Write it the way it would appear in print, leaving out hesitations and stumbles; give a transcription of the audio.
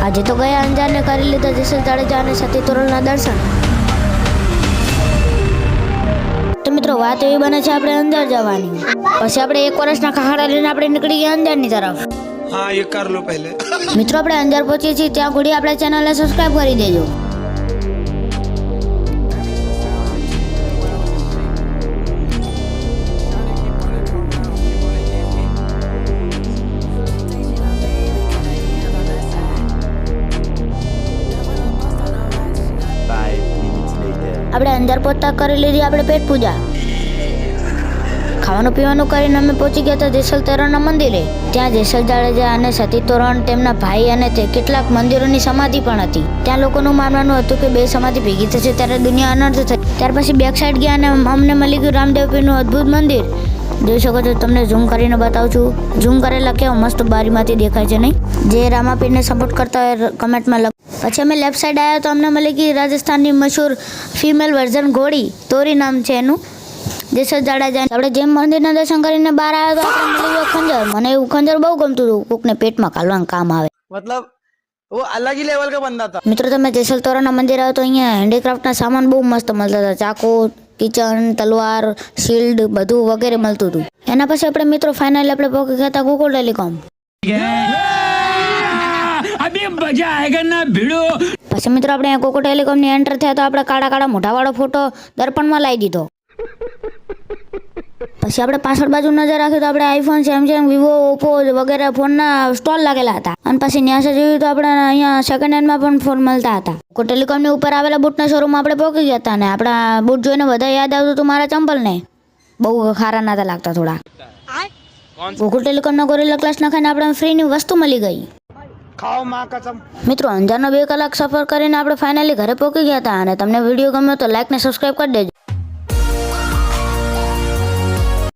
આજે તો ગયા અંજારને કરી લીધા જેસલ જાડેજા અને સતી તોરણના દર્શન। તો મિત્રો વાત એવી બને છે આપણે અંજાર જવાની, પછી આપણે 1 વર્ષના ખાખડા લઈને આપણે નીકળી ગયા અંજારની તરફ। हाँ ये कर लो पहले। મિત્રો આપણે અંજાર પહોંચીએ છીએ ત્યાં ઘડી આપણે ચેનલને સબસ્ક્રાઇબ કરી દેજો। આપણે અંજાર પહોંચતા કરી લીધી આપણે પેટ પૂજા, ખાવાનું પીવાનું કરીને અમે પહોંચી ગયા હતા જેસલ તોરણના મંદિરે। ત્યાં જેસલ જાડેજા અને સતી તોરણ, તેમના ભાઈ અને તે કેટલાક મંદિરોની સમાધિ પણ હતી। ત્યાં લોકોનું માનવાનું હતું કે 2 સમાધિ ભેગી થશે ત્યારે દુનિયા અનર્થ થઈ। ત્યાર પછી બેક સાઈડ ગયા અને અમને મળી ગયું રામદેવ પીરનું અદ્ભુત મંદિર। જોઈ શકો છો, તમને ઝૂમ કરીને બતાવું છું। ઝૂમ કરેલા કેવા મસ્ત બારીમાંથી દેખાય છે નહીં? જે રામાપીરને સપોર્ટ કરતા હોય કમેન્ટમાં લખ। પછી અમે લેફ્ટ સાઈડ આવ્યા તો અમને મળી ગઈ રાજસ્થાનની મશહૂર ફિમેલ વર્ઝન ઘોડી, તોરી નામ છે એનું, જેસલ જાડેજા। આપણે જેમ મંદિરના દર્શન કરીને બહાર આવ્યા તો આપણે મળી ગયો ખંજર। મને એવું ખંજર બહુ ગમતું હતું, કોકને પેટમાં કાઢવાનું કામ આવે, मतलब वो अलग ही लेवल का बंदा था। મિત્રો તમે જેસલ તોરણના મંદિર આવો તો અહીંયા હેન્ડીક્રાફ્ટના સામાન બહુ મસ્ત મળતા હતા। ચાકુ, કિચન, તલવાર, શિલ્ડ બધું વગેરે મળતું હતું। એના પછી આપણે મિત્રો ફાઇનલી આપણે પહોંચી ગયા હતા ગોકુળ ટેલિકોમ। પછી મિત્રો આપણે ગોકુળ ટેલિકોમની એન્ટર થયા તો આપણે કાળા કાળા મોઢાવાળો ફોટો દર્પણમાં લાવી દીધો। પછી આપણે પાછળ બાજુ નજર રાખી તો આપણે આઈફોન, સેમસંગ, વિવો, ઓપ્પો વગેરે ફોનના સ્ટોલ લાગેલા હતા। અને પછી ન્યાસે જોયું તો આપણે અહીંયા સેકન્ડ હેન્ડમાં પણ ફોન મળતા હતા। ગોકુળ ટેલિકોમની ઉપર આવેલા બૂટના શોરૂમમાં આપણે પહોંચી ગયા હતા અને આપણા બૂટ જોઈને બધા યાદ આવતું હતું મારા ચંપલને, બહુ ખારા નતા લાગતા થોડા। ગોકુળ ટેલિકોમના ગોરિલ્લા ગ્લાસ નાખીને આપણે ફ્રીની વસ્તુ મળી ગઈ। खाओ माँ कसम। મિત્રો અંજારનો 2 કલાક સફર કરીને આપણે ફાઇનલી ઘરે પહોંચી ગયા હતા અને તમને વિડીયો ગમ્યો તો લાઈક ને સબસ્ક્રાઇબ કરી દેજો।